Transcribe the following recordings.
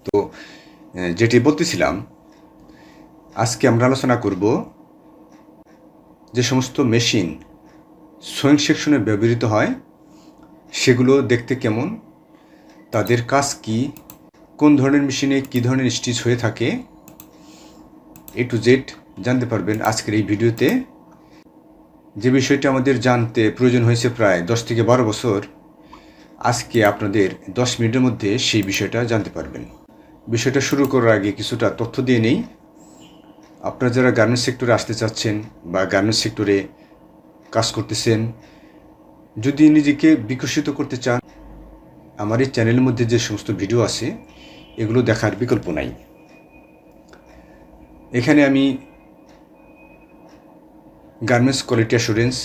তো যেটি বলতেছিলাম, আজকে আমরা আলোচনা করব যে সমস্ত মেশিন সোয়িং সেকশনে ব্যবহৃত হয় সেগুলো দেখতে কেমন, তাদের কাজ কি, কোন ধরনের মেশিনে কী ধরনের স্টিচ হয়ে থাকে, A to Z জানতে পারবেন আজকের এই ভিডিওতে। যে বিষয়টা আমাদের জানতে প্রয়োজন হয়েছে প্রায় 10 থেকে 12 বছর, আজকে আপনাদের 10 মিনিটের মধ্যে সেই বিষয়টা জানতে পারবেন। বিষয়টা শুরু করার আগে কিছুটা তথ্য দিয়ে নেই। আপনারা যারা গার্মেন্টস সেক্টরে আসতে চাচ্ছেন বা গার্মেন্টস সেক্টরে কাজ করতেছেন, যদি নিজেকে বিকশিত করতে চান, আমার এই চ্যানেলের মধ্যে যে সমস্ত ভিডিও আছে এগুলো দেখার বিকল্প নাই। এখানে আমি garments quality assurance,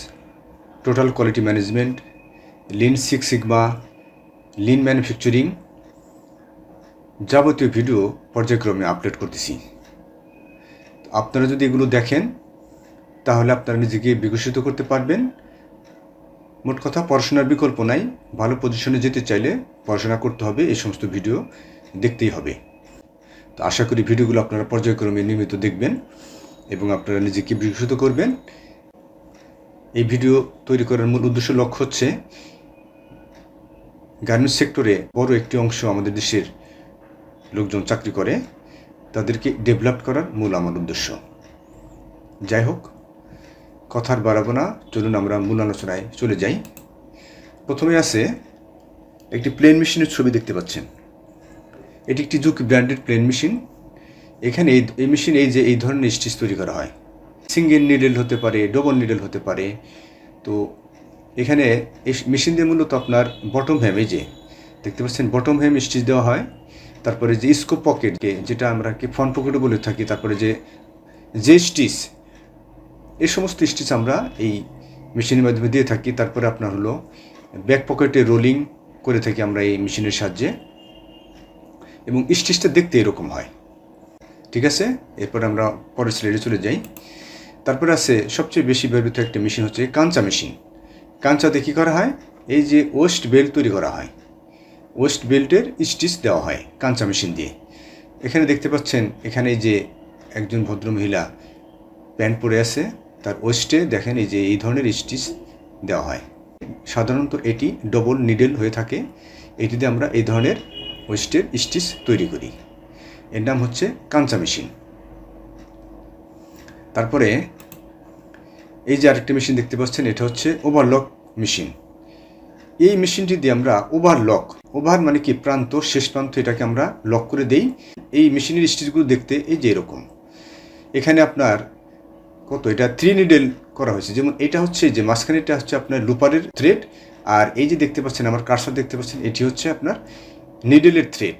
total quality management, lean six sigma, lean manufacturing যাবতীয় ভিডিও পর্যায়ক্রমে আপলোড করতেছি। আপনারা যদি এগুলো দেখেন তাহলে আপনারা নিজেকে বিকশিত করতে পারবেন। মোট কথা, পড়াশোনার বিকল্প নাই। ভালো পজিশনে যেতে চাইলে পড়াশোনা করতে হবে, এই সমস্ত ভিডিও দেখতেই হবে। তো আশা করি ভিডিওগুলো আপনারা পর্যায়ক্রমে নিয়মিত দেখবেন এবং আপনারা নিজেকে বিকশিত করবেন। এই ভিডিও তৈরি করার মূল উদ্দেশ্য লক্ষ্য হচ্ছে গার্মেন্টস সেক্টরে বড় একটি অংশ আমাদের দেশের লোকজন চাকরি করে, তাদেরকে ডেভেলপ করার মূল আমার উদ্দেশ্য। যাই হোক, কথার বাড়াবো না, চলুন আমরা মূল আলোচনায় চলে যাই। প্রথমে আছে একটি প্লেন মেশিনের ছবি দেখতে পাচ্ছেন। এটি একটি জুক ব্র্যান্ডেড প্লেন মেশিন। এখানে এই মেশিন এই ধরনের স্টিচ তৈরি করা হয়। সিঙ্গেল নিডেল হতে পারে, ডবল নিডেল হতে পারে। তো এখানে এই মেশিন দিয়ে মূলত আপনার বটম হেম, এই যে দেখতে পাচ্ছেন বটম হেম স্টিচ দেওয়া হয়। তারপরে যে স্কোপ পকেটকে, যেটা আমরা ফ্রন্ট পকেটও বলে থাকি, তারপরে যে স্টিচ, এই সমস্ত স্টিচ আমরা এই মেশিনের মাধ্যমে দিয়ে থাকি। তারপরে আপনার হলো ব্যাক পকেটে রোলিং করে থাকি আমরা এই মেশিনের সাহায্যে, এবং স্টিচটা দেখতে এরকম হয়। ঠিক আছে, এরপর আমরা পরের স্লাইডে চলে যাই। তারপরে আছে সবচেয়ে বেশি ব্যবহৃত একটা মেশিন হচ্ছে কাঞ্চা মেশিন। কাঞ্চাতে কী করা হয়, এই যে ওয়েস্ট বেল্ট তৈরি করা হয়, ওয়েস্ট বেল্টের স্টিচ দেওয়া হয় কাঞ্চা মেশিন দিয়ে। এখানে দেখতে পাচ্ছেন, এখানে যে একজন ভদ্রমহিলা প্যান্ট পরে আছে, তার ওয়েস্টে দেখেন এই যে এই ধরনের স্টিচ দেওয়া হয়। সাধারণত এটি ডবল নিডেল হয়ে থাকে। এটিতে আমরা এই ধরনের ওয়েস্টের স্টিচ তৈরি করি। এর নাম হচ্ছে কাঞ্চা মেশিন। তারপরে এই যে আরেকটা মেশিন দেখতে পাচ্ছেন, এটা হচ্ছে ওভারলক মেশিন। এই মেশিনটি দিয়ে আমরা ওভার মানে কি, প্রান্ত, শেষ প্রান্ত, এটাকে আমরা লক করে দেই। এই মেশিনের স্টিচগুলো দেখতে এই যে এরকম। এখানে আপনার এটা 3 নিডেল করা হয়েছে। যেমন এটা হচ্ছে যে মাঝখানেটা হচ্ছে আপনার লুপারের থ্রেড, আর এই যে দেখতে পাচ্ছেন আমার কার্সর দেখতে পাচ্ছেন, এটি হচ্ছে আপনার নিডেলের থ্রেড।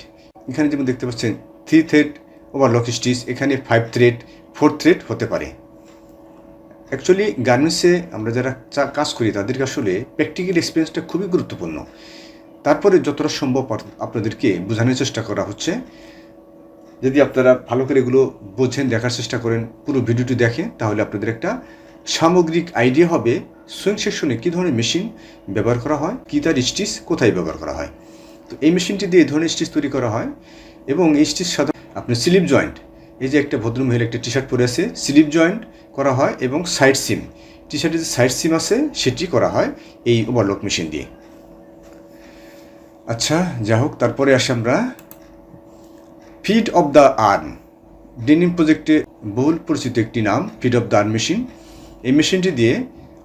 এখানে যেমন দেখতে পাচ্ছেন 3 থ্রেড ওভারলক স্টিচ, এখানে 5 থ্রেড, 4 থ্রেড হতে পারে। অ্যাকচুয়ালি গার্মেন্টসে আমরা যারা কাজ করি তাদেরকে আসলে প্র্যাকটিক্যাল এক্সপিরিয়েন্সটা খুবই গুরুত্বপূর্ণ। তারপরে যতটা সম্ভব আপনাদেরকে বোঝানোর চেষ্টা করা হচ্ছে। যদি আপনারা ভালো করে এগুলো বোঝেন, দেখার চেষ্টা করেন, পুরো ভিডিওটি দেখেন, তাহলে আপনাদের একটা সামগ্রিক আইডিয়া হবে সোয়িং সেকশনে কী ধরনের মেশিন ব্যবহার করা হয়, কী তার স্টিচ কোথায় ব্যবহার করা হয়। তো এই মেশিনটি দিয়ে এই ধরনের স্টিচ তৈরি করা হয়, এবং এই স্টিচ সাধারণত আপনার স্লিপ জয়েন্ট, এই যে একটা ভদ্রমহিলা একটা টি শার্ট পরে আছে, স্লিপ জয়েন্ট করা হয়, এবং সাইড সিম, টি শার্টের যে সাইড সিম আছে সেটি করা হয় এই ওভারলক মেশিন দিয়ে। আচ্ছা, যা হোক, তারপরে আসি আমরা feed of the arm. Denim প্রজেক্টে বহুল পরিচিত একটি নাম feed of the arm machine. এই মেশিনটি দিয়ে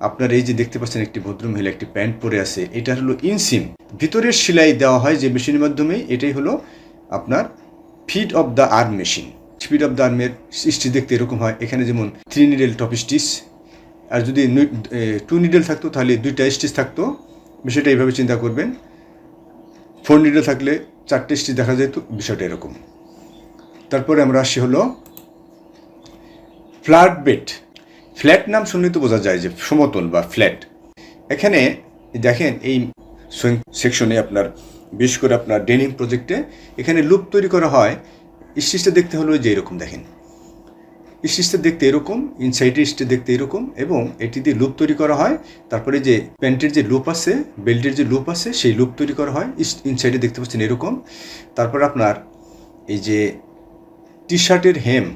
আপনার এই যে দেখতে পাচ্ছেন একটি ভদ্রমহিলা একটি প্যান্ট পরে আছে, এটা হলো ইনসিম, ভিতরের সেলাই দেওয়া হয় যে মেশিনের মাধ্যমে। এটাই হলো আপনার fit of the arm machine. Fit of the আর্মের স্টিচ দেখতে এরকম হয়। এখানে যেমন 3 নিডেল টপ স্টিচ, আর যদি 2 নিডেল থাকতো তাহলে 2টা স্টিচ থাকতো। বিষয়টা এইভাবে চিন্তা করবেন। 4 নিডেল থাকলে 4টে স্টিচ দেখা যেত, বিষয়টা এরকম। তারপরে আমরা আসি হলো ফ্ল্যাটবেড। ফ্ল্যাট নাম শুনলে তো বোঝা যায় যে সমতল বা ফ্ল্যাট। এখানে দেখেন এই সোয়িং সেকশনে আপনার, বিশেষ করে আপনার ডেনিম প্রজেক্টে, এখানে লুপ তৈরি করা হয়। স্টিচটা দেখতে হলো যে এরকম, দেখেন স্টিচটা দেখতে এরকম, ইনসাইডের স্টিচ দেখতে এরকম, এবং এটি দিয়ে লুপ তৈরি করা হয়। তারপরে যে প্যান্টের যে লুপ আছে, বেল্টের যে লুপ আছে, সেই লুপ তৈরি করা হয়। ইনসাইডে দেখতে পাচ্ছেন এরকম। তারপর আপনার এই যে টি শার্টের হেম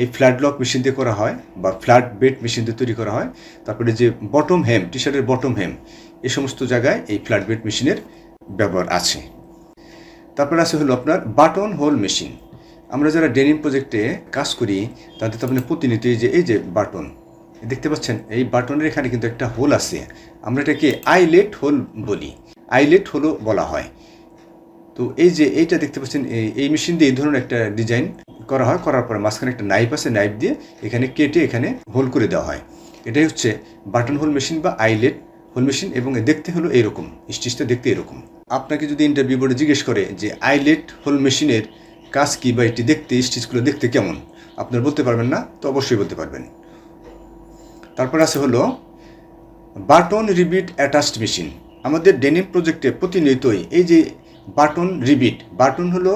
এই ফ্ল্যাট লক মেশিন দিয়ে করা হয় বা ফ্ল্যাট বেড মেশিন দিয়ে তৈরি করা হয়। তারপরে যে বটম হেম, টি শার্টের বটম হেম, এই সমস্ত জায়গায় এই ফ্ল্যাট বেড মেশিনের ব্যবহার আছে। তারপরে আছে হলো আপনার বাটন হোল মেশিন। আমরা যারা ডেনিম প্রজেক্টে কাজ করি তাদের তো আপনার প্রতিনিয়ত এই যে বাটন দেখতে পাচ্ছেন, এই বাটনের এখানে কিন্তু একটা হোল আছে, আমরা এটাকে আইলেট হোল বলি, আইলেট হোলও বলা হয়। তো এই যে এইটা দেখতে পাচ্ছেন, এই মেশিন দিয়ে এই ধরনের একটা ডিজাইন করা হয়, করার পরে মাঝখানে একটা নাইফ আছে, নাইফ দিয়ে এখানে কেটে এখানে হোল করে দেওয়া হয়। এটাই হচ্ছে বাটন হোল মেশিন বা আইলেট হোল মেশিন, এবং দেখতে হলো এরকম, স্টিচটা দেখতে এরকম। আপনাকে যদি ইন্টারভিউ বোর্ডে জিজ্ঞেস করে যে আইলেট হোল মেশিনের কাজ কী বা এটি দেখতে, স্টিচগুলো দেখতে কেমন, আপনার বলতে পারবেন না? তো অবশ্যই বলতে পারবেন। তারপর আছে হলো বাটন রিবিট অ্যাটাচড মেশিন। আমাদের ডেনিম প্রজেক্টে প্রতিনিয়তই এই যে বাটন রিবিট, বাটন হলো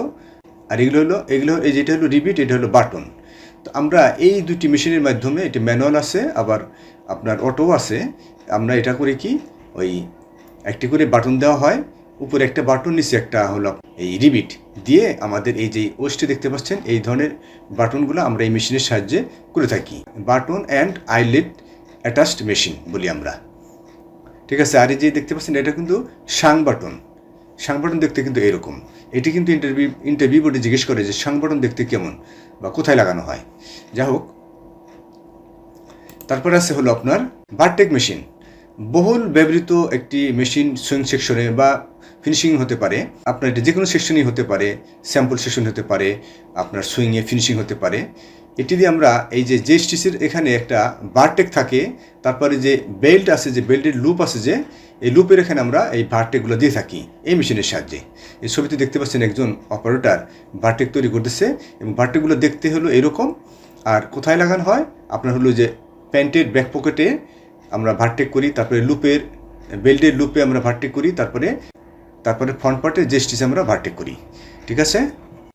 আর এগুলো এই যেটা হলো রিবিট, এটা হলো বাটন। তো আমরা এই দুটি মেশিনের মাধ্যমে, এটা ম্যানুয়াল আছে আবার আপনার অটো আছে, আমরা এটা করে কি ওই একটি করে বাটন দেওয়া হয়, উপরে একটা বাটন, নিচে একটা হলো এই রিবিট দিয়ে আমাদের এই যে ওয়েস্টে দেখতে পাচ্ছেন এই ধরনের বাটনগুলো আমরা এই মেশিনের সাহায্যে করে থাকি। Button and eyelet attached machine বলি আমরা, ঠিক আছে। আর এই যে দেখতে পাচ্ছেন এটা কিন্তু সাং বাটন, সাং বাটন দেখতে কিন্তু এরকম। এটি কিন্তু ইন্টারভিউ বোর্ডে জিজ্ঞেস করে যে সাং বাটন দেখতে কেমন বা কোথায় লাগানো হয়। যাই হোক, তারপরে আছে হলো আপনার ভার্টেক মেশিন। বহুল ব্যবহৃত একটি মেশিন সুইং সেকশনে বা ফিনিশিং হতে পারে, আপনার এটা যে কোনো সেকশনই হতে পারে, স্যাম্পল সেকশন হতে পারে, আপনার সুইংয়ে ফিনিশিং হতে পারে। এটি দিয়ে আমরা এই যে স্টিচের এখানে একটা ভার্টেক থাকে, তারপরে যে বেল্ট আছে, যে বেল্টের লুপ আছে, যে এই লুপের এখানে আমরা এই ভার্টেকগুলো দিয়ে থাকি এই মেশিনের সাহায্যে। এই ছবিতে দেখতে পাচ্ছেন একজন অপারেটর ভার্টেক তৈরি করতেছে, এবং ভার্টেকগুলো দেখতে হলো এরকম। আর কোথায় লাগানো হয় আপনার হলো যে প্যান্টের ব্যাক পকেটে আমরা ভার্টেক করি, তারপরে লুপের বেল্টের লুপে আমরা ভার্টেক করি, তারপরে ফ্রন্ট পার্টে যে স্টিচে আমরা ভার্টেক করি, ঠিক আছে।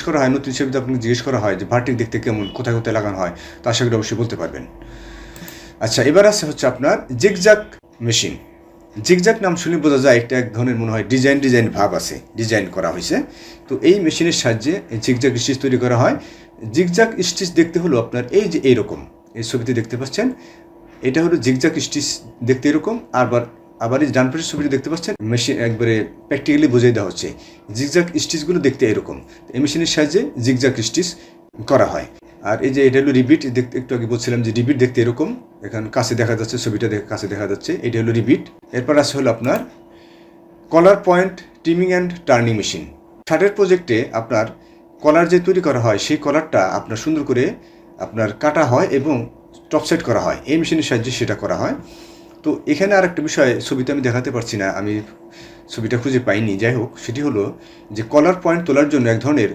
করা হয় নতুন ছবিতে আপনাকে জিজ্ঞেস করা হয় যে ভার্টেক দেখতে কেমন, কোথায় কোথায় লাগানো হয়, তো আশা করি অবশ্যই বলতে পারবেন। আচ্ছা, এবার আছে হচ্ছে আপনার জিগজ্যাগ মেশিন। জিগজ্যাগ নাম শুনে বোঝা যায় একটা এক ধরনের মনে হয় ডিজাইন ভাব আছে, ডিজাইন করা হয়েছে। তো এই মেশিনের সাহায্যে জিগজ্যাগ স্টিচ তৈরি করা হয়। জিগজ্যাগ স্টিচ দেখতে হলো আপনার এই যে এইরকম, এই ছবিতে দেখতে পাচ্ছেন, এটা হলো জিগজ্যাগ স্টিচ দেখতে এরকম। আবার এই ডান পাশের ছবিটি দেখতে পাচ্ছেন, মেশিন একবারে প্র্যাকটিক্যালি বুঝিয়ে দেওয়া হচ্ছে, জিগজ্যাগ স্টিচগুলো দেখতে এরকম। এই মেশিনের সাহায্যে জিগজ্যাগ স্টিচ করা হয়। আর এই যে এটা হলো রিবিট, দেখতে একটু আগে বলছিলাম যে রিবিট দেখতে এরকম, এখন কাছে দেখা যাচ্ছে, ছবিটা কাছে দেখা যাচ্ছে, এটা হলো রিবিট। এরপর আছে হলো আপনার collar point trimming and turning machine. শার্টের প্রজেক্টে আপনার কলার যে তৈরি করা হয়, সেই কলারটা আপনার সুন্দর করে আপনার কাটা হয় এবং টপ সেট করা হয়, এই মেশিনের সাহায্যে সেটা করা হয়। তো এখানে আর একটা বিষয় ছবিতে আমি দেখাতে পারছি না, আমি ছবিটা খুঁজে পাইনি। যাই হোক, সেটি হলো যে কলার পয়েন্ট তোলার জন্য এক ধরনের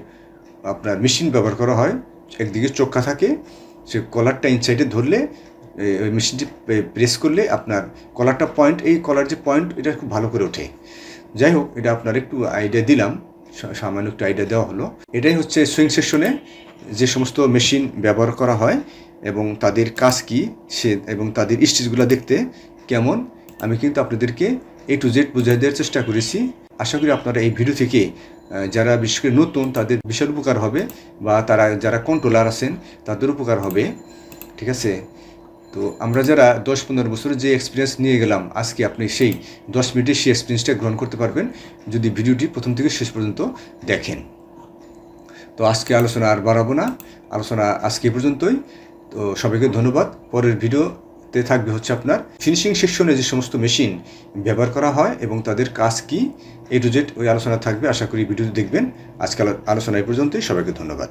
আপনার মেশিন ব্যবহার করা হয়, একদিকে চোখা থাকে, সে কলারটা ইনসাইডে ধরলে ওই মেশিনটি প্রেস করলে আপনার কলারটা পয়েন্ট, এই কলার যে পয়েন্ট, এটা খুব ভালো করে ওঠে। যাই হোক, এটা আপনার একটু আইডিয়া দিলাম, সামান্য একটু আইডিয়া দেওয়া হলো। এটাই হচ্ছে সুইং সেকশনে যে সমস্ত মেশিন ব্যবহার করা হয় এবং তাদের কাজ কী এবং তাদের স্টিচগুলো দেখতে কেমন, আমি কিন্তু আপনাদেরকে A to Z বুঝিয়ে দেওয়ার চেষ্টা করেছি। আশা করি আপনারা এই ভিডিও থেকে যারা বিশেষ করে নতুন তাদের বিশাল উপকার হবে, বা যারা কন্ট্রোলার আছেন তাদের উপকার হবে, ঠিক আছে। তো আমরা যারা 10-15 বছরের যে এক্সপিরিয়েন্স নিয়ে গেলাম, আজকে আপনি সেই 10 মিনিটে সেই এক্সপিরিয়েন্সটা গ্রহণ করতে পারবেন যদি ভিডিওটি প্রথম থেকে শেষ পর্যন্ত দেখেন। তো আজকে আলোচনা আর বাড়াবো না, আলোচনা আজকে পর্যন্তই। তো সবাইকে ধন্যবাদ। পরের ভিডিওতে থাকবে হচ্ছে আপনার ফিনিশিং সেকশনে যে সমস্ত মেশিন ব্যবহার করা হয় এবং তাদের কাজ কী, A to Z ওই আলোচনা থাকবে। আশা করি ভিডিওটি দেখবেন। আজকাল আলোচনা এই পর্যন্তই। সবাইকে ধন্যবাদ।